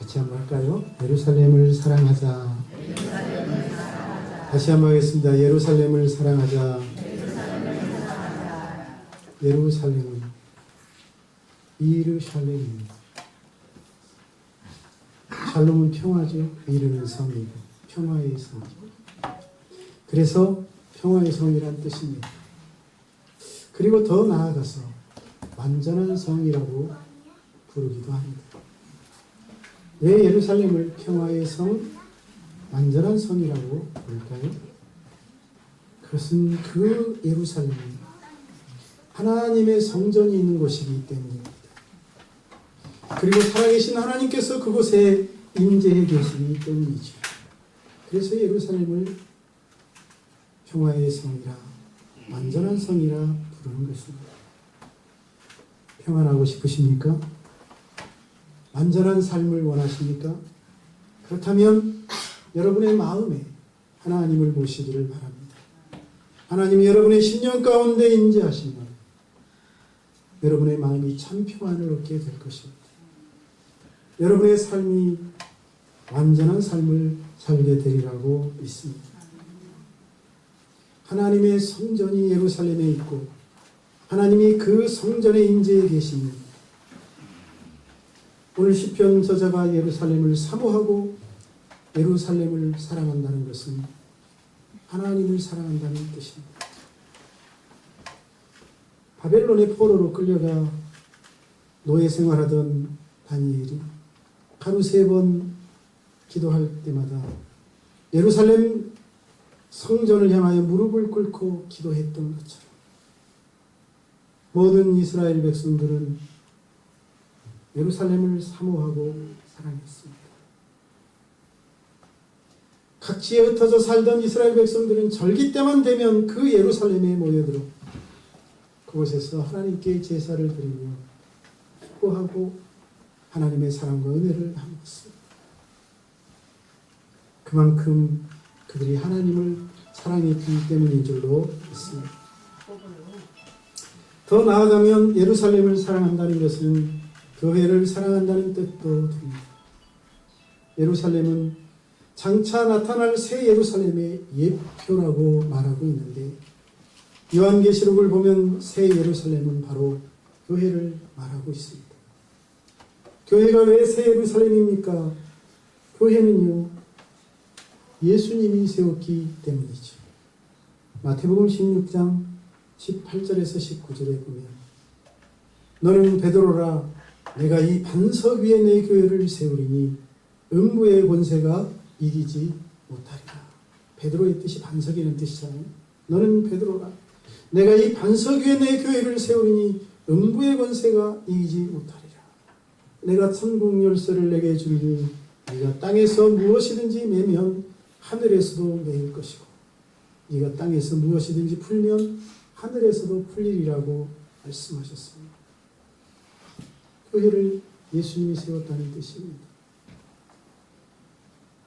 같이 한번 할까요? 예루살렘을 사랑하자. 다시 한번 하겠습니다. 예루살렘을 사랑하자. 예루살렘은 이르샬렘입니다. 샬롬은 평화죠. 이르는 성이고 평화의 성. 그래서 평화의 성이란 뜻입니다. 그리고 더 나아가서 완전한 성이라고 부르기도 합니다. 왜 예루살렘을 평화의 성, 완전한 성이라고 부를까요? 그것은 그 예루살렘이 하나님의 성전이 있는 곳이기 때문입니다. 그리고 살아계신 하나님께서 그곳에 임재해 계시기 때문이죠. 그래서 예루살렘을 평화의 성이라, 완전한 성이라 부르는 것입니다. 평안하고 싶으십니까? 완전한 삶을 원하십니까? 그렇다면 여러분의 마음에 하나님을 모시기를 바랍니다. 하나님이 여러분의 심령 가운데 임재하시면 여러분의 마음이 참 평안을 얻게 될 것입니다. 여러분의 삶이 완전한 삶을 살게 되리라고 믿습니다. 하나님의 성전이 예루살렘에 있고 하나님이 그 성전에 임재해 계십니다. 오늘 시편 저자가 예루살렘을 사모하고 예루살렘을 사랑한다는 것은 하나님을 사랑한다는 뜻입니다. 바벨론의 포로로 끌려가 노예 생활하던 다니엘이 하루 3번 기도할 때마다 예루살렘 성전을 향하여 무릎을 꿇고 기도했던 것처럼 모든 이스라엘 백성들은 예루살렘을 사모하고 사랑했습니다. 각지에 흩어져 살던 이스라엘 백성들은 절기 때만 되면 그 예루살렘에 모여들어 그곳에서 하나님께 제사를 드리며 기뻐하고 하나님의 사랑과 은혜를 나누었습니다. 그만큼 그들이 하나님을 사랑했기 때문인 줄로 믿습니다. 더 나아가면 예루살렘을 사랑한다는 것은 교회를 사랑한다는 뜻도 됩니다. 예루살렘은 장차 나타날 새 예루살렘의 예표라고 말하고 있는데 요한계시록을 보면 새 예루살렘은 바로 교회를 말하고 있습니다. 교회가 왜 새 예루살렘입니까? 교회는요, 예수님이 세웠기 때문이죠. 마태복음 16장 18절에서 19절에 보면 너는 베드로라 내가 이 반석 위에 내 교회를 세우리니 음부의 권세가 이기지 못하리라. 베드로의 뜻이 반석이라는 뜻이잖아요. 너는 베드로라 내가 이 반석 위에 내 교회를 세우리니 음부의 권세가 이기지 못하리라. 내가 천국 열쇠를 내게 주리니 네가 땅에서 무엇이든지 매면 하늘에서도 매일 것이고 네가 땅에서 무엇이든지 풀면 하늘에서도 풀리리라고 말씀하셨습니다. 교회를 예수님이 세웠다는 뜻입니다.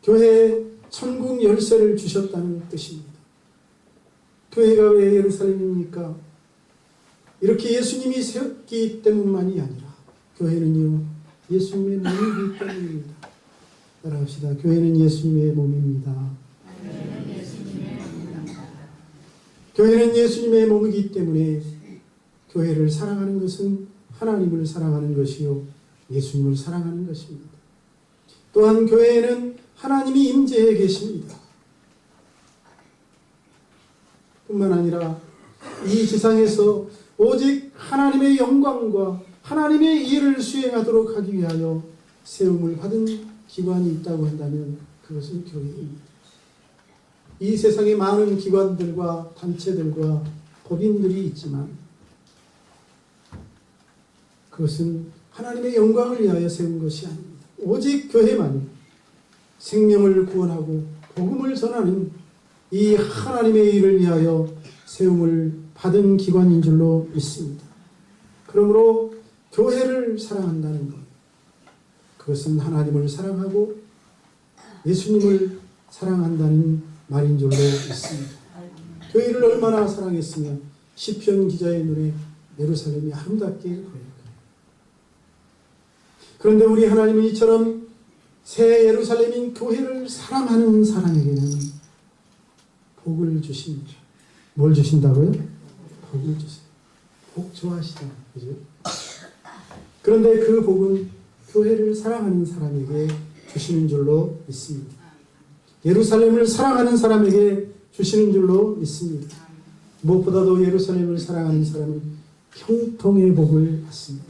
교회에 천국 열쇠를 주셨다는 뜻입니다. 교회가 왜 예루살렘입니까? 이렇게 예수님이 세웠기 때문만이 아니라 교회는요 예수님의 몸이기 때문입니다. 따라합시다. 교회는 예수님의 몸입니다. 교회는 예수님의 몸이기 때문에 교회를 사랑하는 것은 하나님을 사랑하는 것이요 예수님을 사랑하는 것입니다. 또한 교회에는 하나님이 임재해 계십니다. 뿐만 아니라 이 지상에서 오직 하나님의 영광과 하나님의 일을 수행하도록 하기 위하여 세움을 받은 기관이 있다고 한다면 그것은 교회입니다. 이 세상에 많은 기관들과 단체들과 법인들이 있지만 그것은 하나님의 영광을 위하여 세운 것이 아닙니다. 오직 교회만이 생명을 구원하고 복음을 전하는 이 하나님의 일을 위하여 세움을 받은 기관인 줄로 믿습니다. 그러므로 교회를 사랑한다는 것, 그것은 하나님을 사랑하고 예수님을 사랑한다는 말인 줄로 믿습니다. 교회를 얼마나 사랑했으면 시편 기자의 눈에 예루살렘이 아름답게 보일 거예요. 그런데 우리 하나님은 이처럼 새 예루살렘인 교회를 사랑하는 사람에게는 복을 주십니다. 뭘 주신다고요? 복을 주세요. 복 좋아하시잖아요. 그죠? 그런데 그 복은 교회를 사랑하는 사람에게 주시는 줄로 믿습니다. 예루살렘을 사랑하는 사람에게 주시는 줄로 믿습니다. 무엇보다도 예루살렘을 사랑하는 사람은 형통의 복을 받습니다.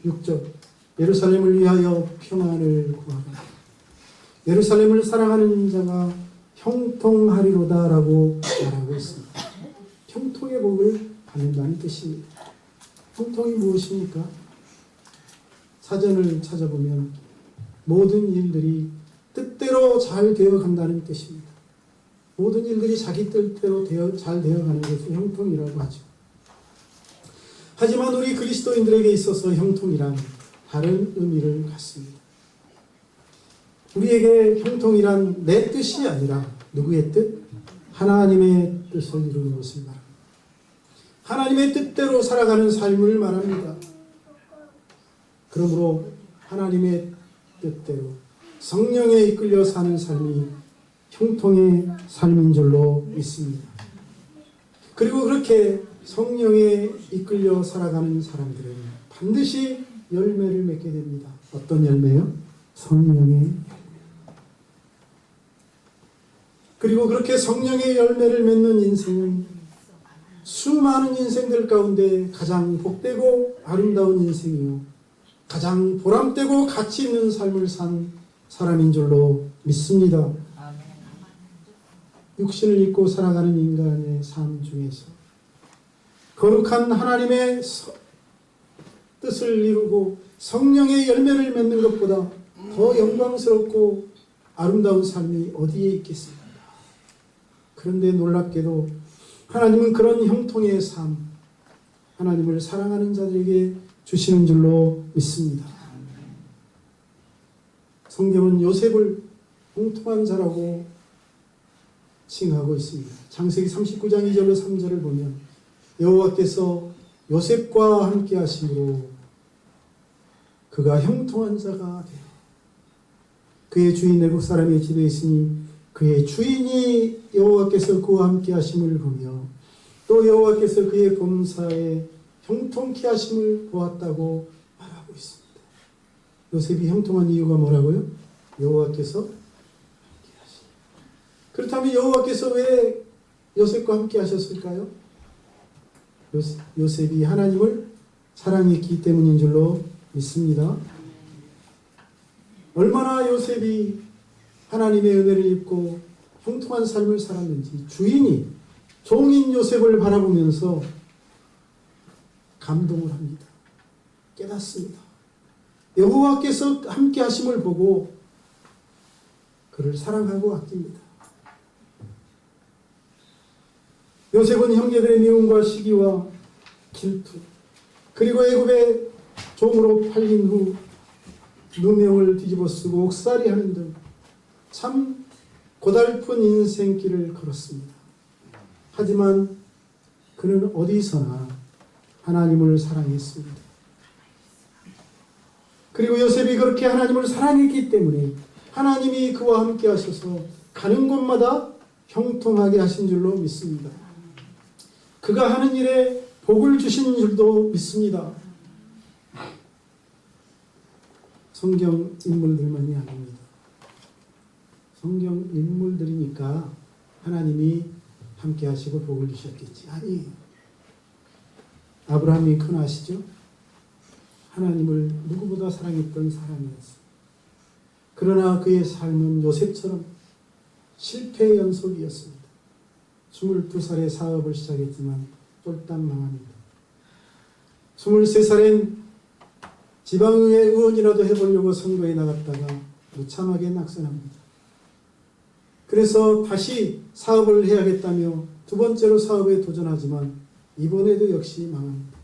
6절 예루살렘을 위하여 평안을 구하라. 예루살렘을 사랑하는 자가 형통하리로다 라고 말하고 있습니다. 형통의 복을 받는다는 뜻입니다. 형통이 무엇입니까? 사전을 찾아보면 모든 일들이 뜻대로 잘 되어 간다는 뜻입니다. 모든 일들이 자기 뜻대로 잘 되어가는 것을 형통이라고 하죠. 하지만 우리 그리스도인들에게 있어서 형통이란 다른 의미를 갖습니다. 우리에게 형통이란 내 뜻이 아니라 누구의 뜻? 하나님의 뜻을 이루는 것을 말합니다. 하나님의 뜻대로 살아가는 삶을 말합니다. 그러므로 하나님의 뜻대로 성령에 이끌려 사는 삶이 형통의 삶인 줄로 믿습니다. 그리고 그렇게 성령에 이끌려 살아가는 사람들은 반드시 열매를 맺게 됩니다. 어떤 열매요? 성령의 열매. 그리고 그렇게 성령의 열매를 맺는 인생은 수많은 인생들 가운데 가장 복되고 아름다운 인생이요, 가장 보람되고 가치 있는 삶을 산 사람인 줄로 믿습니다. 육신을 입고 살아가는 인간의 삶 중에서 거룩한 하나님의 뜻을 이루고 성령의 열매를 맺는 것보다 더 영광스럽고 아름다운 삶이 어디에 있겠습니까? 그런데 놀랍게도 하나님은 그런 형통의 삶, 하나님을 사랑하는 자들에게 주시는 줄로 믿습니다. 성경은 요셉을 형통한 자라고 칭하고 있습니다. 창세기 39장 2절로 3절을 보면 여호와께서 요셉과 함께 하심으로 그가 형통한 자가 되어 그의 주인 애국 사람의 집에 있으니 그의 주인이 여호와께서 그와 함께 하심을 보며 또 여호와께서 그의 범사에 형통케 하심을 보았다고 말하고 있습니다. 요셉이 형통한 이유가 뭐라고요? 여호와께서 함께 하심. 그렇다면 여호와께서 왜 요셉과 함께 하셨을까요? 요셉이 하나님을 사랑했기 때문인 줄로 믿습니다. 얼마나 요셉이 하나님의 은혜를 입고 형통한 삶을 살았는지 주인이 종인 요셉을 바라보면서 감동을 합니다. 깨닫습니다. 여호와께서 함께 하심을 보고 그를 사랑하고 아낍니다. 요셉은 형제들의 미움과 시기와 질투 그리고 애굽의 종으로 팔린 후 누명을 뒤집어 쓰고 옥살이 하는 등 참 고달픈 인생길을 걸었습니다. 하지만 그는 어디서나 하나님을 사랑했습니다. 그리고 요셉이 그렇게 하나님을 사랑했기 때문에 하나님이 그와 함께 하셔서 가는 곳마다 형통하게 하신 줄로 믿습니다. 그가 하는 일에 복을 주신 줄도 믿습니다. 성경 인물들만이 아닙니다. 성경 인물들이니까 하나님이 함께 하시고 복을 주셨겠지. 아니, 아브라함이 큰 아시죠? 하나님을 누구보다 사랑했던 사람이었어요. 그러나 그의 삶은 요셉처럼 실패의 연속이었습니다. 22살에 사업을 시작했지만 쫄딱 망합니다. 23살엔 지방의회 의원이라도 해보려고 선거에 나갔다가 무참하게 낙선합니다. 그래서 다시 사업을 해야겠다며 두 번째로 사업에 도전하지만 이번에도 역시 망합니다.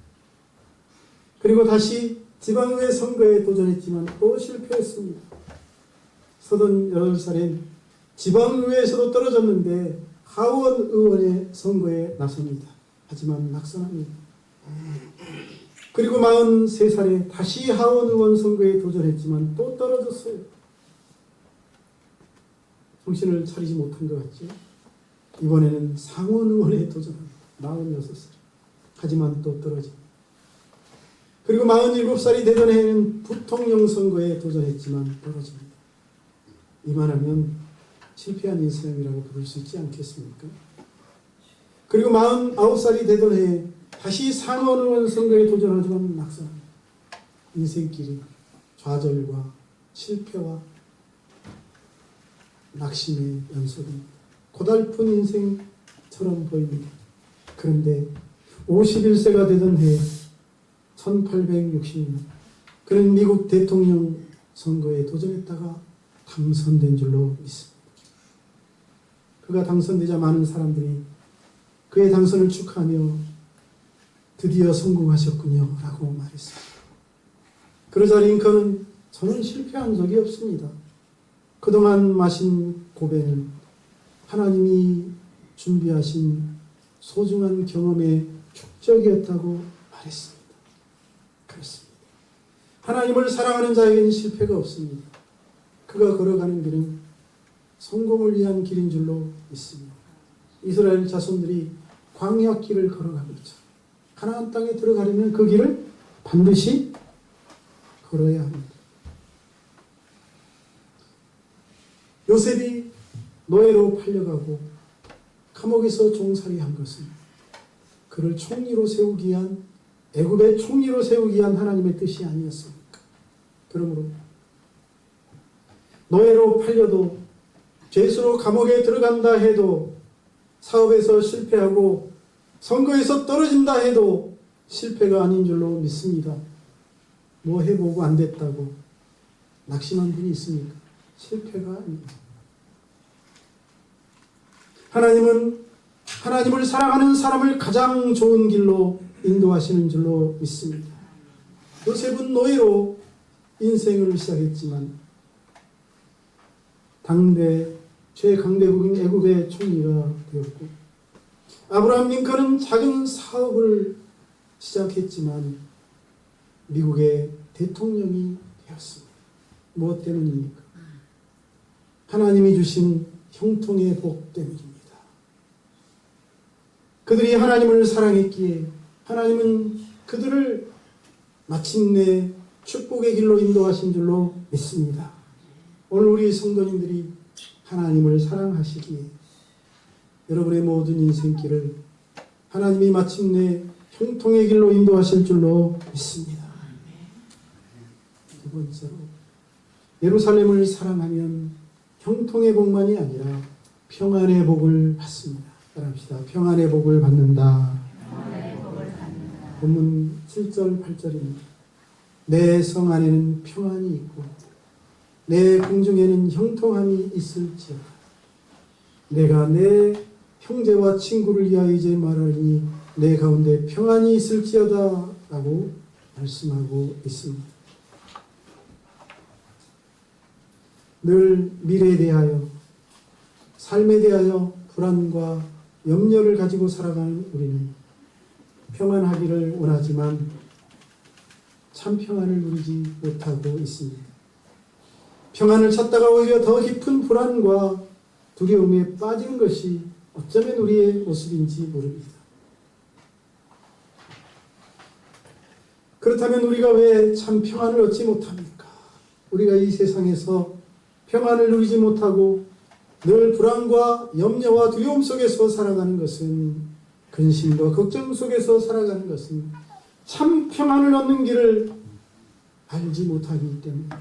그리고 다시 지방의회 선거에 도전했지만 또 실패했습니다. 38살엔 지방의회에서도 떨어졌는데 하원 의원의 선거에 나섭니다. 하지만 낙선합니다. 그리고 43살에 다시 하원 의원 선거에 도전했지만 또 떨어졌어요. 정신을 차리지 못한 것 같죠. 이번에는 상원 의원에 도전합니다. 46살. 하지만 또 떨어집니다. 그리고 47살이 되던 해에는 부통령 선거에 도전했지만 떨어집니다. 이만하면 실패한 인생이라고 부를 수 있지 않겠습니까? 그리고 49살이 되던 해에 다시 상원 의원 선거에 도전하지만 낙선합니다. 인생길이 좌절과 실패와 낙심의 연속입니다. 고달픈 인생처럼 보입니다. 그런데 51세가 되던 해 1860년 그는 미국 대통령 선거에 도전했다가 당선된 줄로 믿습니다. 그가 당선되자 많은 사람들이 그의 당선을 축하하며 드디어 성공하셨군요 라고 말했습니다. 그러자 링컨은 저는 실패한 적이 없습니다. 그동안 마신 고배는 하나님이 준비하신 소중한 경험의 축적이었다고 말했습니다. 그렇습니다. 하나님을 사랑하는 자에게는 실패가 없습니다. 그가 걸어가는 길은 성공을 위한 길인 줄로 믿습니다. 이스라엘 자손들이 광야길을 걸어가고 있죠. 가나안 땅에 들어가려면 그 길을 반드시 걸어야 합니다. 요셉이 노예로 팔려가고 감옥에서 종살이한 것은 그를 총리로 세우기 위한 애굽의 총리로 세우기 위한 하나님의 뜻이 아니었습니까? 그러므로 노예로 팔려도 죄수로 감옥에 들어간다 해도 사업에서 실패하고 선거에서 떨어진다 해도 실패가 아닌 줄로 믿습니다. 뭐 해보고 안 됐다고 낙심한 분이 있습니까? 실패가 아닙니다. 하나님은 하나님을 사랑하는 사람을 가장 좋은 길로 인도하시는 줄로 믿습니다. 요셉은 노예로 인생을 시작했지만 당대 최강대국인 애굽의 총리가 되었고 아브라함 링컨은 작은 사업을 시작했지만 미국의 대통령이 되었습니다. 무엇 때문입니까? 하나님이 주신 형통의 복 때문입니다. 그들이 하나님을 사랑했기에 하나님은 그들을 마침내 축복의 길로 인도하신 줄로 믿습니다. 오늘 우리 성도님들이 하나님을 사랑하시기에 여러분의 모든 인생길을 하나님이 마침내 형통의 길로 인도하실 줄로 믿습니다. 두 번째로 예루살렘을 사랑하면 형통의 복만이 아니라 평안의 복을 받습니다. 따라합시다. 평안의 복을 받는다. 본문 7절 8절입니다. 내 성 안에는 평안이 있고 내 궁중에는 형통함이 있을지어다. 내가 내 형제와 친구를 위하여 이제 말하니 내 가운데 평안이 있을지어다 라고 말씀하고 있습니다. 늘 미래에 대하여 삶에 대하여 불안과 염려를 가지고 살아가는 우리는 평안하기를 원하지만 참 평안을 누리지 못하고 있습니다. 평안을 찾다가 오히려 더 깊은 불안과 두려움에 빠지는 것이 어쩌면 우리의 모습인지 모릅니다. 그렇다면 우리가 왜 참 평안을 얻지 못합니까? 우리가 이 세상에서 평안을 누리지 못하고 늘 불안과 염려와 두려움 속에서 살아가는 것은 근심과 걱정 속에서 살아가는 것은 참 평안을 얻는 길을 알지 못하기 때문입니다.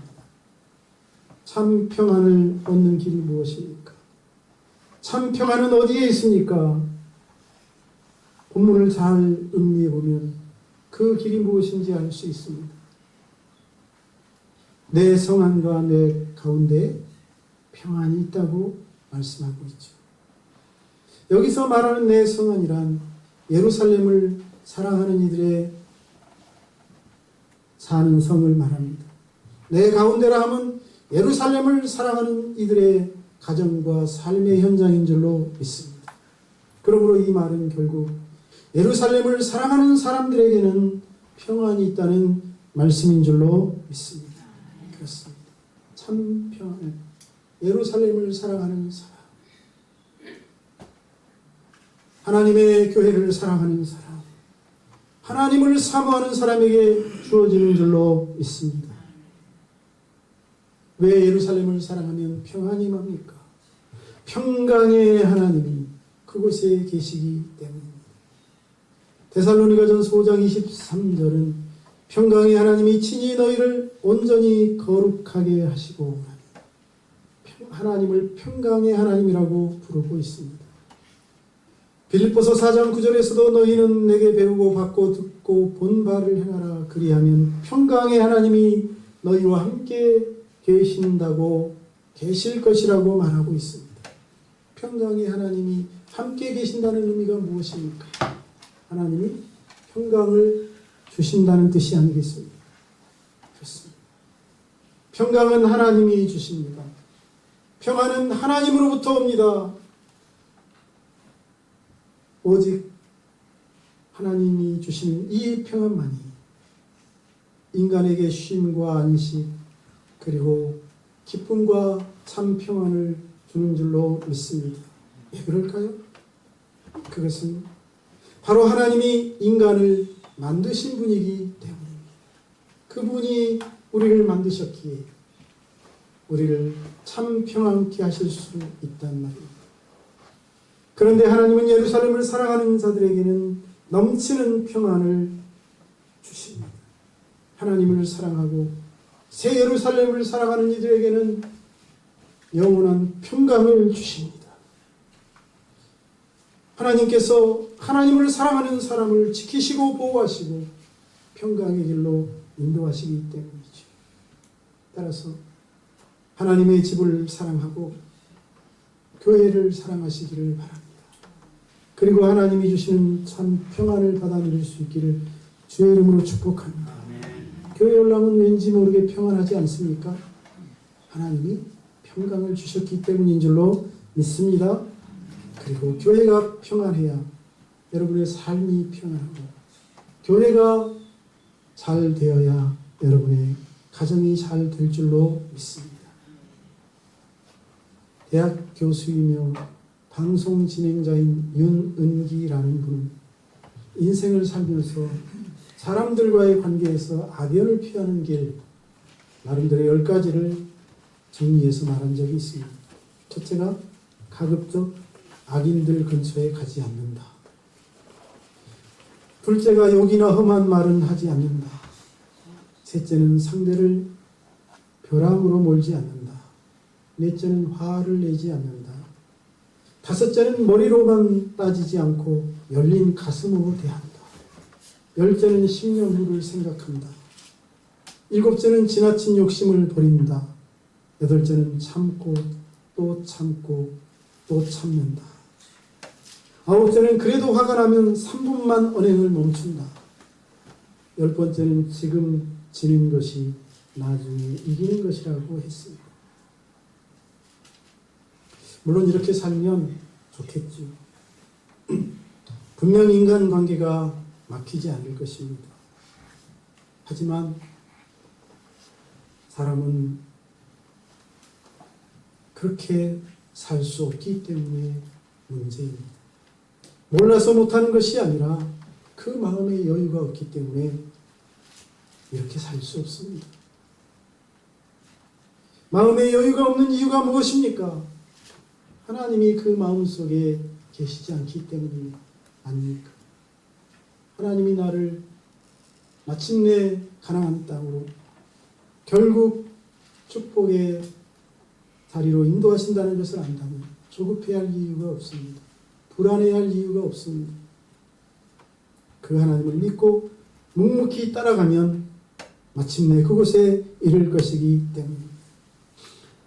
참 평안을 얻는 길이 무엇입니까? 참 평안은 어디에 있습니까? 본문을 잘 음미해 보면 그 길이 무엇인지 알 수 있습니다. 내 성안과 내 가운데 평안이 있다고 말씀하고 있죠. 여기서 말하는 내 성안이란 예루살렘을 사랑하는 이들의 사는 성을 말합니다. 내 가운데라 하면 예루살렘을 사랑하는 이들의 가정과 삶의 현장인 줄로 믿습니다. 그러므로 이 말은 결국 예루살렘을 사랑하는 사람들에게는 평안이 있다는 말씀인 줄로 믿습니다. 그렇습니다. 참 평안. 예루살렘을 사랑하는 사람, 하나님의 교회를 사랑하는 사람, 하나님을 사모하는 사람에게 주어지는 줄로 믿습니다. 왜 예루살렘을 사랑하면 평안이 맙니까? 평강의 하나님이 그곳에 계시기 때문입니다. 데살로니가전서 5장 23절은 평강의 하나님이 친히 너희를 온전히 거룩하게 하시고 하나님을 평강의 하나님이라고 부르고 있습니다. 빌립보서 4장 9절에서도 너희는 내게 배우고 받고 듣고 본 바를 행하라. 그리하면 평강의 하나님이 너희와 함께 계신다고 계실 것이라고 말하고 있습니다. 평강의 하나님이 함께 계신다는 의미가 무엇입니까? 하나님이 평강을 주신다는 뜻이 아니겠습니까? 그렇습니다. 평강은 하나님이 주십니다. 평안은 하나님으로부터 옵니다. 오직 하나님이 주시는 이 평안만이 인간에게 쉼과 안식 그리고 기쁨과 참 평안을 주는 줄로 믿습니다. 왜 그럴까요? 그것은 바로 하나님이 인간을 만드신 분이기 때문입니다. 그분이 우리를 만드셨기에 우리를 참 평안케 하실 수 있단 말입니다. 그런데 하나님은 예루살렘을 사랑하는 자들에게는 넘치는 평안을 주십니다. 하나님을 사랑하고 새 예루살렘을 사랑하는 이들에게는 영원한 평강을 주십니다. 하나님께서 하나님을 사랑하는 사람을 지키시고 보호하시고 평강의 길로 인도하시기 때문이죠. 따라서 하나님의 집을 사랑하고 교회를 사랑하시기를 바랍니다. 그리고 하나님이 주시는 참 평안을 받아 누릴 수 있기를 주의 이름으로 축복합니다. 교회 올라오면 왠지 모르게 평안하지 않습니까? 하나님이 평강을 주셨기 때문인 줄로 믿습니다. 그리고 교회가 평안해야 여러분의 삶이 평안하고 교회가 잘 되어야 여러분의 가정이 잘 될 줄로 믿습니다. 대학 교수이며 방송 진행자인 윤은기라는 분은 인생을 살면서 사람들과의 관계에서 악연을 피하는 길 나름대로 10가지를 정리해서 말한 적이 있습니다. 첫째가 가급적 악인들 근처에 가지 않는다. 둘째가 욕이나 험한 말은 하지 않는다. 셋째는 상대를 벼랑으로 몰지 않는다. 넷째는 화를 내지 않는다. 다섯째는 머리로만 따지지 않고 열린 가슴으로 대한다. 열째는 10년 후를 생각한다. 일곱째는 지나친 욕심을 버린다. 여덟째는 참고 또 참고 또 참는다. 아홉째는 그래도 화가 나면 3분만 언행을 멈춘다. 10번째는 지금 지는 것이 나중에 이기는 것이라고 했습니다. 물론 이렇게 살면 좋겠죠. 분명 인간관계가 막히지 않을 것입니다. 하지만 사람은 그렇게 살 수 없기 때문에 문제입니다. 몰라서 못하는 것이 아니라 그 마음의 여유가 없기 때문에 이렇게 살 수 없습니다. 마음의 여유가 없는 이유가 무엇입니까? 하나님이 그 마음속에 계시지 않기 때문이 아닙니까? 하나님이 나를 마침내 가나안 땅으로 결국 축복의 다리로 인도하신다는 것을 안다면 조급해야 할 이유가 없습니다. 불안해야 할 이유가 없습니다. 그 하나님을 믿고 묵묵히 따라가면 마침내 그곳에 이를 것이기 때문입니다.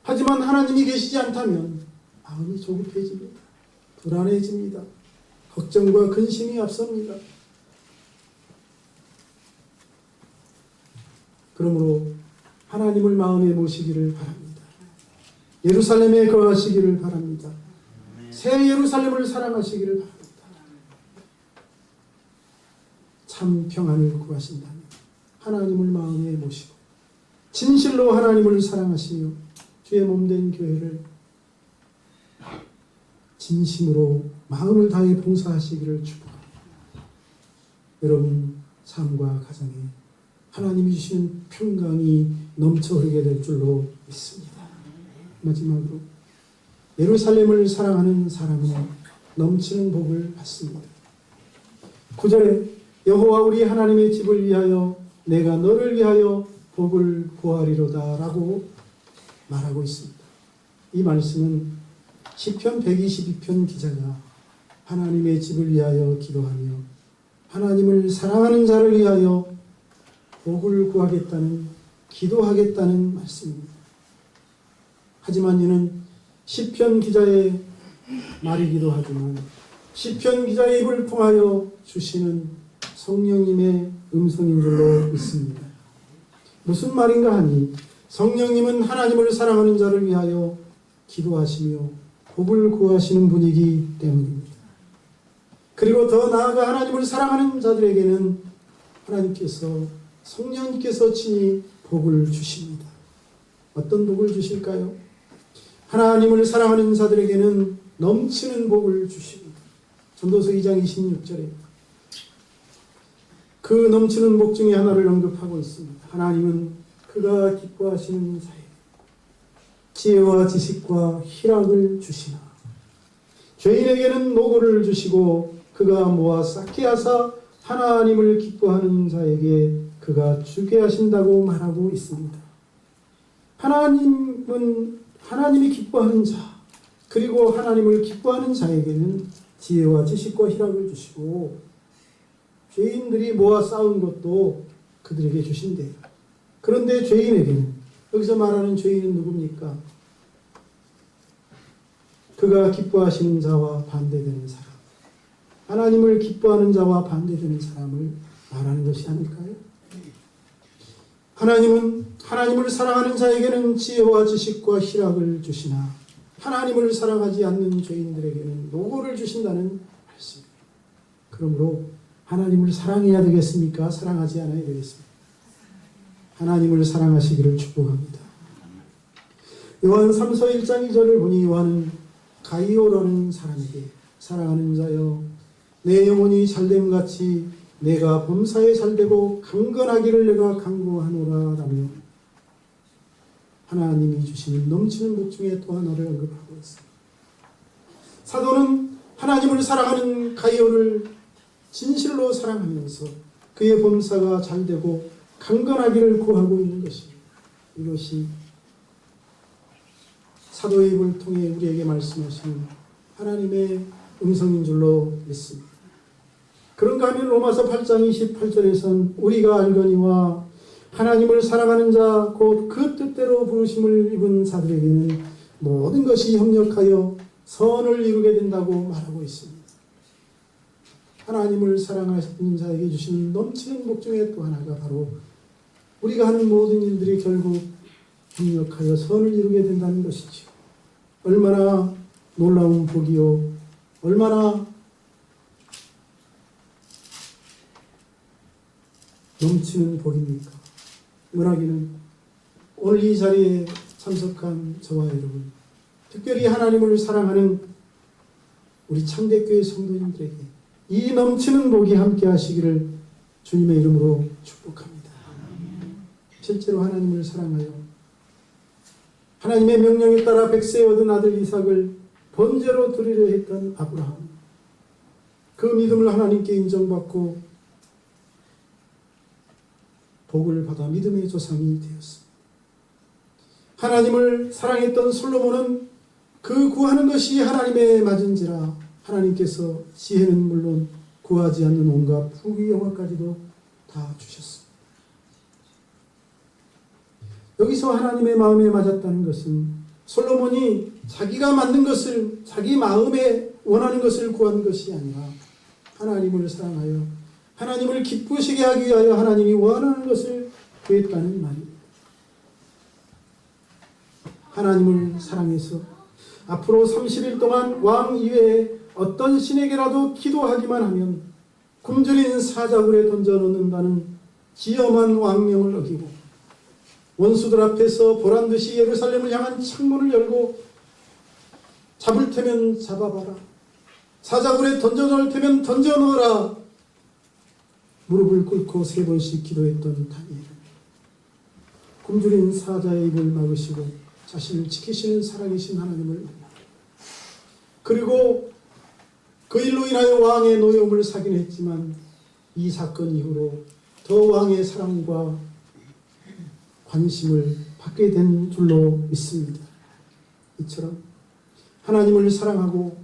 하지만 하나님이 계시지 않다면 마음이 조급해집니다. 불안해집니다. 걱정과 근심이 앞섭니다. 그러므로 하나님을 마음에 모시기를 바랍니다. 예루살렘에 거하시기를 바랍니다. 새 예루살렘을 사랑하시기를 바랍니다. 참 평안을 구하신다면 하나님을 마음에 모시고 진실로 하나님을 사랑하시며 주의 몸된 교회를 진심으로 마음을 다해 봉사하시기를 축복합니다. 여러분 삶과 가정에 하나님이 주시는 평강이 넘쳐 흐르게 될 줄로 믿습니다. 마지막으로 예루살렘을 사랑하는 사람은 넘치는 복을 받습니다. 9절에 여호와 우리 하나님의 집을 위하여 내가 너를 위하여 복을 구하리로다 라고 말하고 있습니다. 이 말씀은 시편 122편 기자가 하나님의 집을 위하여 기도하며 하나님을 사랑하는 자를 위하여 복을 구하겠다는 기도하겠다는 말씀입니다. 하지만 이는 시편 기자의 말이기도 하지만 시편 기자의 입을 통하여 주시는 성령님의 음성인 줄로 믿습니다. 무슨 말인가 하니 성령님은 하나님을 사랑하는 자를 위하여 기도하시며 복을 구하시는 분이기 때문입니다. 그리고 더 나아가 하나님을 사랑하는 자들에게는 하나님께서 성령님께서 친히 복을 주십니다. 어떤 복을 주실까요? 하나님을 사랑하는 자들에게는 넘치는 복을 주십니다. 전도서 2장 26절에 그 넘치는 복 중에 하나를 언급하고 있습니다. 하나님은 그가 기뻐하시는 자에게 지혜와 지식과 희락을 주시나 죄인에게는 노고를 주시고 그가 모아 쌓게 하사 하나님을 기뻐하는 자에게 그가 주게 하신다고 말하고 있습니다. 하나님은 하나님이 기뻐하는 자 그리고 하나님을 기뻐하는 자에게는 지혜와 지식과 희락을 주시고 죄인들이 모아 쌓은 것도 그들에게 주신대요. 그런데 죄인에게는 여기서 말하는 죄인은 누굽니까? 그가 기뻐하시는 자와 반대되는 사람, 하나님을 기뻐하는 자와 반대되는 사람을 말하는 것이 아닐까요? 하나님은 하나님을 사랑하는 자에게는 지혜와 지식과 희락을 주시나 하나님을 사랑하지 않는 죄인들에게는 노고를 주신다는 말씀입니다. 그러므로 하나님을 사랑해야 되겠습니까? 사랑하지 않아야 되겠습니까? 하나님을 사랑하시기를 축복합니다. 요한 3서 1장 2절을 보니 요한은 가이오라는 사람에게 사랑하는 자여 내 영혼이 잘됨같이 내가 범사에 잘되고 강건하기를 내가 간구하노라 라며 하나님이 주시는 넘치는 복 중에 또 하나를 언급하고 있습니다. 사도는 하나님을 사랑하는 가이오를 진실로 사랑하면서 그의 범사가 잘되고 강건하기를 구하고 있는 것입니다. 이것이 사도의 입을 통해 우리에게 말씀하시는 하나님의 음성인 줄로 믿습니다. 그런가 하면 로마서 8장 28절에선 우리가 알거니와 하나님을 사랑하는 자 곧 그 뜻대로 부르심을 입은 자들에게는 모든 것이 협력하여 선을 이루게 된다고 말하고 있습니다. 하나님을 사랑하시는 자에게 주시는 넘치는 복 중에 또 하나가 바로 우리가 하는 모든 일들이 결국 협력하여 선을 이루게 된다는 것이죠. 얼마나 놀라운 복이요, 얼마나 넘치는 복입니까? 문학인은 오늘 이 자리에 참석한 저와 여러분, 특별히 하나님을 사랑하는 우리 창대교회 성도님들에게 이 넘치는 복이 함께 하시기를 주님의 이름으로 축복합니다. 실제로 하나님을 사랑하여 하나님의 명령에 따라 백세에 얻은 아들 이삭을 번제로 드리려 했던 아브라함, 그 믿음을 하나님께 인정받고 복을 받아 믿음의 조상이 되었습니다. 하나님을 사랑했던 솔로몬은 그 구하는 것이 하나님의 맞은지라 하나님께서 지혜는 물론 구하지 않는 온갖 부귀 영화까지도 다 주셨습니다. 여기서 하나님의 마음에 맞았다는 것은 솔로몬이 자기가 만든 것을, 자기 마음에 원하는 것을 구한 것이 아니라 하나님을 사랑하여 하나님을 기쁘시게 하기 위하여 하나님이 원하는 것을 구했다는 말입니다. 하나님을 사랑해서 앞으로 30일 동안 왕 이외에 어떤 신에게라도 기도하기만 하면 굶주린 사자굴에 던져놓는다는 기엄한 왕명을 어기고 원수들 앞에서 보란듯이 예루살렘을 향한 창문을 열고 잡을 테면 잡아봐라, 사자굴에 던져넣을 테면 던져넣어라 무릎을 꿇고 3번씩 기도했던 다니엘. 굶주린 사자의 입을 막으시고 자신을 지키시는 살아계신 하나님을 만나, 그리고 그 일로 인하여 왕의 노여움을 사긴 했지만 이 사건 이후로 더 왕의 사랑과 관심을 받게 된 줄로 믿습니다. 이처럼 하나님을 사랑하고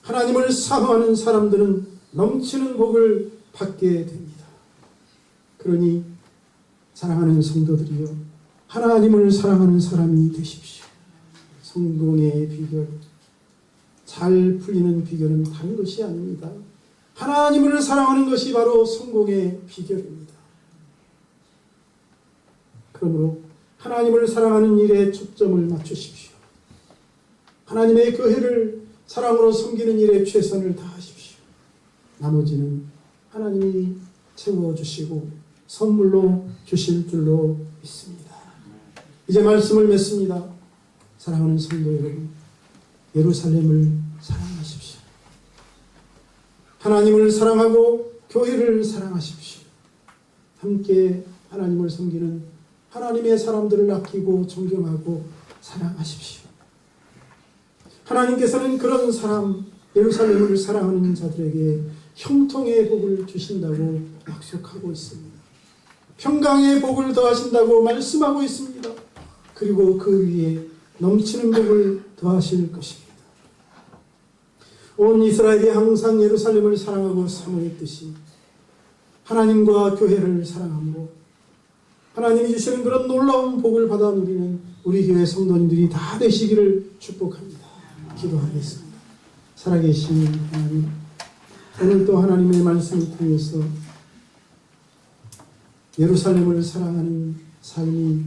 하나님을 사모하는 사람들은 넘치는 복을 받게 됩니다. 그러니 사랑하는 성도들이여, 하나님을 사랑하는 사람이 되십시오. 성공의 비결, 잘 풀리는 비결은 다른 것이 아닙니다. 하나님을 사랑하는 것이 바로 성공의 비결입니다. 그러므로 하나님을 사랑하는 일에 초점을 맞추십시오. 하나님의 교회를 사랑으로 섬기는 일에 최선을 다하십시오. 나머지는 하나님이 채워주시고 선물로 주실 줄로 믿습니다. 이제 말씀을 맺습니다. 사랑하는 성도 여러분, 예루살렘을 사랑하십시오. 하나님을 사랑하고 교회를 사랑하십시오. 함께 하나님을 섬기는 하나님의 사람들을 아끼고 존경하고 사랑하십시오. 하나님께서는 그런 사람, 예루살렘을 사랑하는 자들에게 형통의 복을 주신다고 약속하고 있습니다. 평강의 복을 더하신다고 말씀하고 있습니다. 그리고 그 위에 넘치는 복을 더하실 것입니다. 온 이스라엘이 항상 예루살렘을 사랑하고 사모했듯이 하나님과 교회를 사랑함으로 하나님이 주시는 그런 놀라운 복을 받아 누리는 우리 교회 성도님들이 다 되시기를 축복합니다. 기도하겠습니다. 살아계신 하나님, 오늘 또 하나님의 말씀을 통해서 예루살렘을 사랑하는 삶이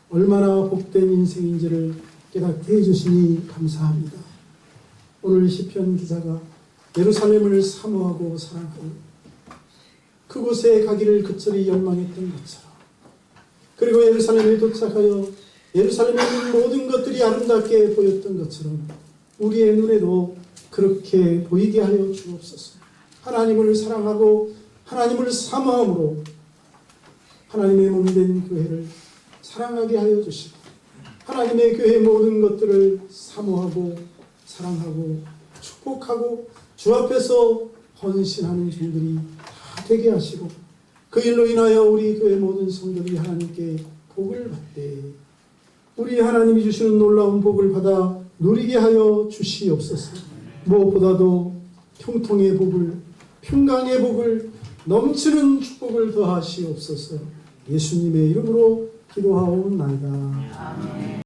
얼마나 복된 인생인지를 깨닫게 해주시니 감사합니다. 오늘 시편 기자가 예루살렘을 사모하고 사랑하고 그곳에 가기를 그철이 열망했던 것처럼, 그리고 예루살렘에 도착하여 예루살렘에 있는 모든 것들이 아름답게 보였던 것처럼 우리의 눈에도 그렇게 보이게 하여 주옵소서. 하나님을 사랑하고 하나님을 사모함으로 하나님의 몸된 교회를 사랑하게 하여 주시고 하나님의 교회의 모든 것들을 사모하고 사랑하고 축복하고 주 앞에서 헌신하는 종들이 다 되게 하시고 그 일로 인하여 우리 교회 모든 성도들이 하나님께 복을 받되 우리 하나님이 주시는 놀라운 복을 받아 누리게 하여 주시옵소서. 무엇보다도 형통의 복을, 평강의 복을, 넘치는 축복을 더하시옵소서. 예수님의 이름으로 기도하옵나이다. 아멘.